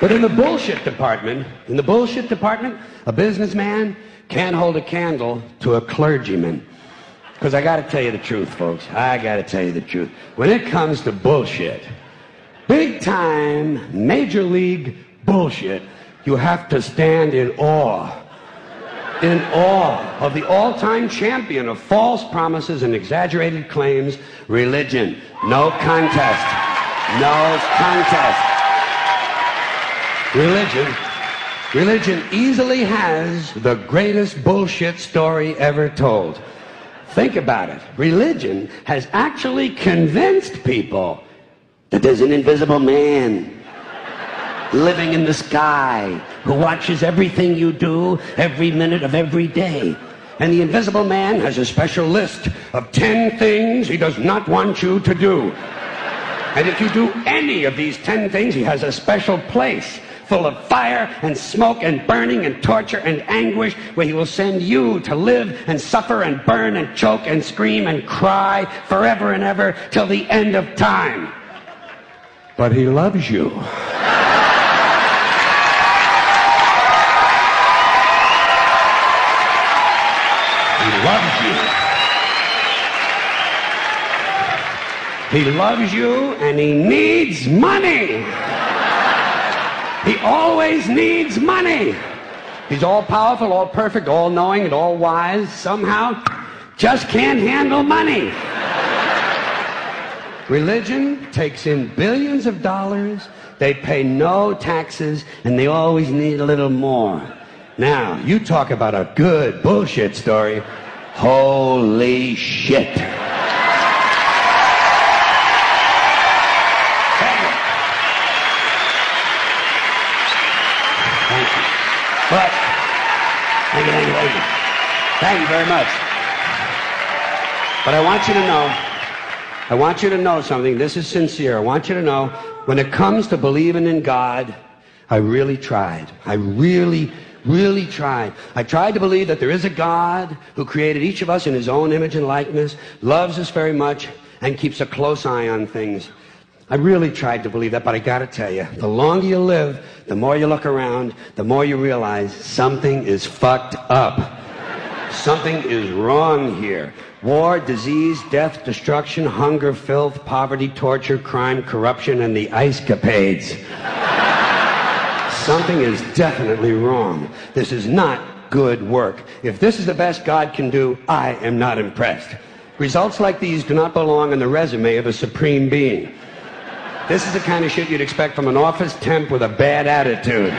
But in the bullshit department, a businessman can't hold a candle to a clergyman. Because I got to tell you the truth, folks. I got to tell you the truth. When it comes to bullshit, big time, major league bullshit, you have to stand in awe of the all-time champion of false promises and exaggerated claims, religion. No contest. No contest. Religion easily has the greatest bullshit story ever told. Think about it. Religion has actually convinced people that there's an invisible man living in the sky who watches everything you do every minute of every day. And the invisible man has a special list of 10 things he does not want you to do. And if you do any of these 10 things, he has a special place full of fire and smoke and burning and torture and anguish where he will send you to live and suffer and burn and choke and scream and cry forever and ever till the end of time. But he loves you. He loves you. He loves you and he needs money. He always needs money. He's all powerful, all perfect, all knowing, and all wise. Somehow, just can't handle money. Religion takes in billions of dollars. They pay no taxes, and they always need a little more. Now, you talk about a good bullshit story. Holy shit. But, thank you very much. But I want you to know something. This is sincere. I want you to know, when it comes to believing in God, I really tried. I really tried. I tried to believe that there is a God who created each of us in his own image and likeness, loves us very much, and keeps a close eye on things. I really tried to believe that, but I gotta tell you, the longer you live, the more you look around, the more you realize something is fucked up. Something is wrong here. War, disease, death, destruction, hunger, filth, poverty, torture, crime, corruption, and the ice capades. Something is definitely wrong. This is not good work. If this is the best God can do, I am not impressed. Results like these do not belong on the resume of a supreme being. This is the kind of shit you'd expect from an office temp with a bad attitude.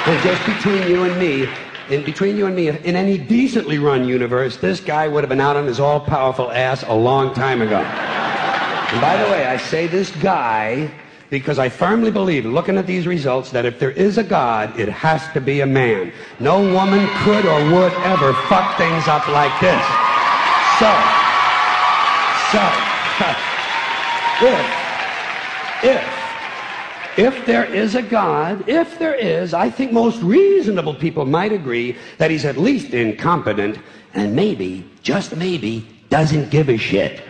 And just between you and me, in any decently run universe, this guy would have been out on his all-powerful ass a long time ago. And by the way, I say this guy because I firmly believe, looking at these results, that if there is a God, it has to be a man. No woman could or would ever fuck things up like this. If there is a God, if there is, I think most reasonable people might agree that he's at least incompetent and maybe, just maybe, doesn't give a shit.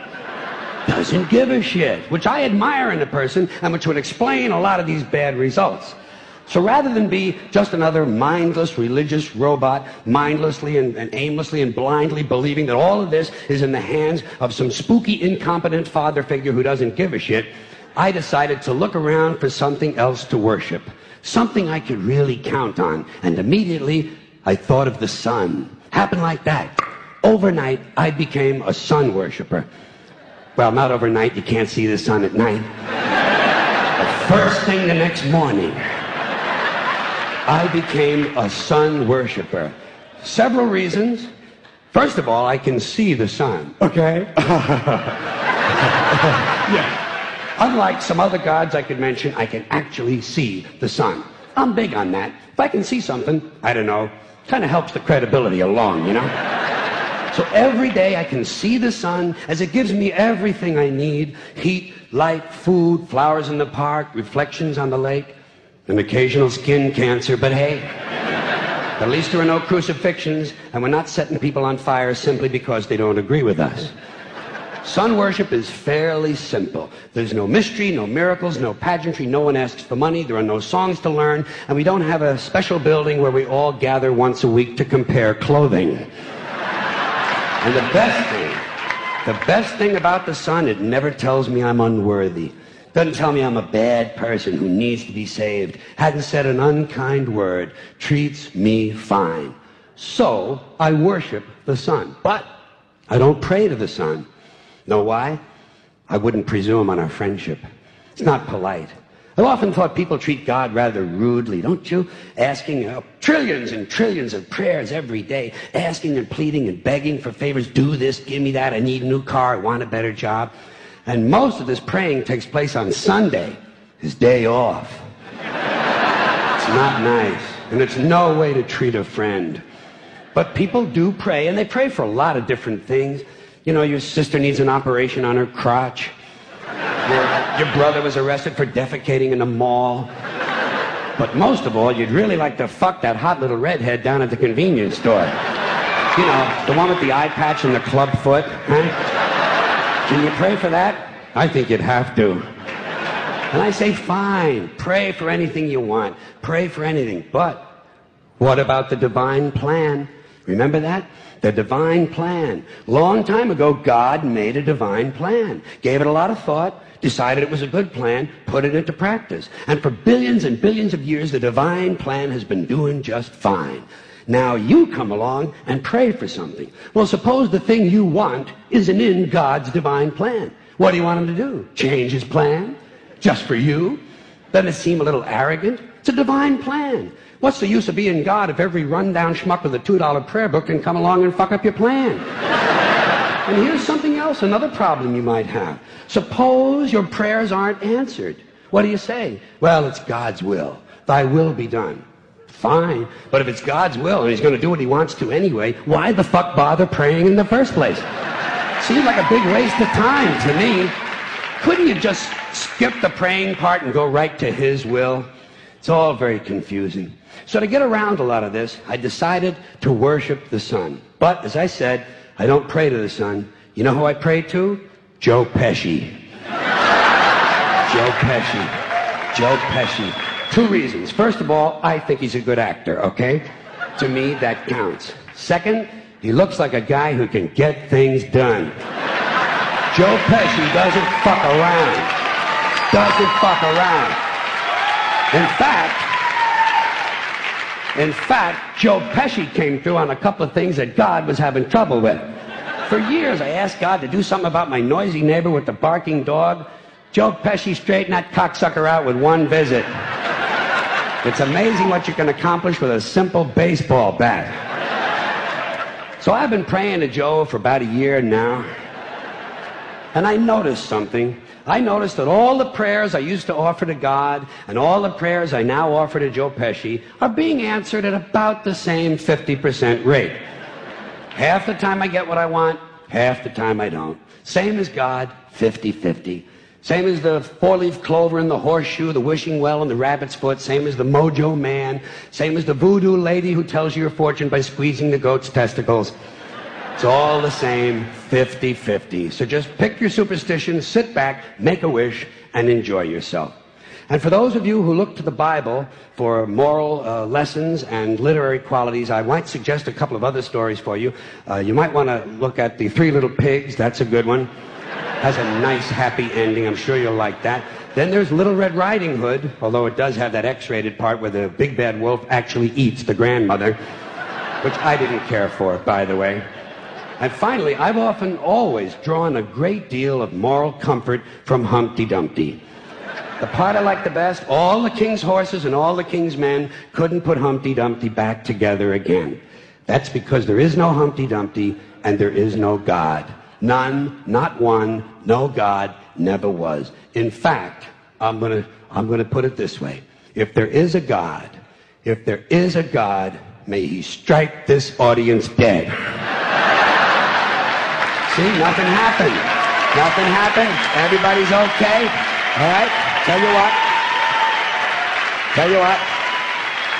Doesn't give a shit, which I admire in a person and which would explain a lot of these bad results. So rather than be just another mindless religious robot, mindlessly and aimlessly and blindly believing that all of this is in the hands of some spooky, incompetent father figure who doesn't give a shit, I decided to look around for something else to worship, something I could really count on. And immediately, I thought of the sun. Happened like that. Overnight, I became a sun worshiper. Well, not overnight. You can't see the sun at night. The first thing the next morning, I became a sun worshiper. Several reasons. First of all, I can see the sun. Okay? Yeah. Unlike some other gods I could mention, I can actually see the sun. I'm big on that. If I can see something, I don't know, kind of helps the credibility along, you know? So every day I can see the sun as it gives me everything I need: heat, light, food, flowers in the park, reflections on the lake, an occasional skin cancer, but hey, at least there are no crucifixions, and we're not setting people on fire simply because they don't agree with us. Sun worship is fairly simple. There's no mystery, no miracles, no pageantry, no one asks for money, there are no songs to learn, and we don't have a special building where we all gather once a week to compare clothing. And the best thing about the sun, it never tells me I'm unworthy. Doesn't tell me I'm a bad person who needs to be saved. Hadn't said an unkind word. Treats me fine. So I worship the sun. But I don't pray to the sun. Know why? I wouldn't presume on our friendship. It's not polite. I've often thought people treat God rather rudely, don't you? Asking trillions and trillions of prayers every day, asking and pleading and begging for favors. Do this, give me that, I need a new car, I want a better job. And most of this praying takes place on Sunday, his day off. It's not nice, and it's no way to treat a friend. But people do pray, and they pray for a lot of different things. You know, your sister needs an operation on her crotch. Your brother was arrested for defecating in a mall. But most of all, you'd really like to fuck that hot little redhead down at the convenience store. You know, the one with the eye patch and the club foot, huh? Can you pray for that? I think you'd have to. And I say, fine, pray for anything you want. Pray for anything. But what about the divine plan? Remember that? The divine plan. Long time ago, God made a divine plan. Gave it a lot of thought, decided it was a good plan, put it into practice. And for billions and billions of years, the divine plan has been doing just fine. Now you come along and pray for something. Well, suppose the thing you want isn't in God's divine plan. What do you want him to do? Change his plan? Just for you? Doesn't it seem a little arrogant? It's a divine plan. What's the use of being God if every rundown schmuck with a $2 prayer book can come along and fuck up your plan? And here's something else, another problem you might have. Suppose your prayers aren't answered. What do you say? Well, it's God's will. Thy will be done. Fine, but if it's God's will and he's going to do what he wants to anyway, why the fuck bother praying in the first place? Seems like a big waste of time to me. Couldn't you just skip the praying part and go right to his will? It's all very confusing. So to get around a lot of this, I decided to worship the sun. But, as I said, I don't pray to the sun. You know who I pray to? Joe Pesci. Joe Pesci. Joe Pesci. Two reasons. First of all, I think he's a good actor, okay? To me, that counts. Second, he looks like a guy who can get things done. Joe Pesci doesn't fuck around. Doesn't fuck around. In fact, Joe Pesci came through on a couple of things that God was having trouble with. For years, I asked God to do something about my noisy neighbor with the barking dog. Joe Pesci straightened that cocksucker out with one visit. It's amazing what you can accomplish with a simple baseball bat. So I've been praying to Joe for about a year now. And I noticed something. I noticed that all the prayers I used to offer to God and all the prayers I now offer to Joe Pesci are being answered at about the same 50% rate. Half the time I get what I want, half the time I don't. Same as God, 50-50. Same as the four-leaf clover and the horseshoe, the wishing well and the rabbit's foot. Same as the mojo man. Same as the voodoo lady who tells you your fortune by squeezing the goat's testicles. It's all the same, 50-50. So just pick your superstition, sit back, make a wish, and enjoy yourself. And for those of you who look to the Bible for moral lessons and literary qualities, I might suggest a couple of other stories for you. You might want to look at The Three Little Pigs. That's a good one. Has a nice, happy ending. I'm sure you'll like that. Then there's Little Red Riding Hood, although it does have that X-rated part where the big bad wolf actually eats the grandmother, which I didn't care for, by the way. And finally, I've often always drawn a great deal of moral comfort from Humpty Dumpty. The part I like the best, all the king's horses and all the king's men couldn't put Humpty Dumpty back together again. That's because there is no Humpty Dumpty and there is no God. None, not one, no God, never was. In fact, I'm gonna put it this way. If there is a God, may he strike this audience dead. See, nothing happened. Nothing happened. Everybody's okay. All right? Tell you what.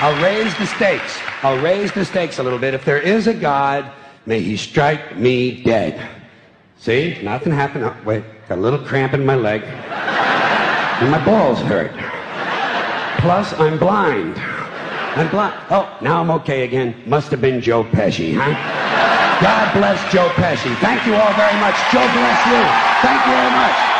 I'll raise the stakes. I'll raise the stakes a little bit. If there is a God, may he strike me dead. See? Nothing happened. Oh, wait, got a little cramp in my leg. And my balls hurt. Plus, I'm blind. I'm blind. Oh, now I'm okay again. Must have been Joe Pesci, huh? God bless Joe Pesci. Thank you all very much. Joe bless you. Thank you very much.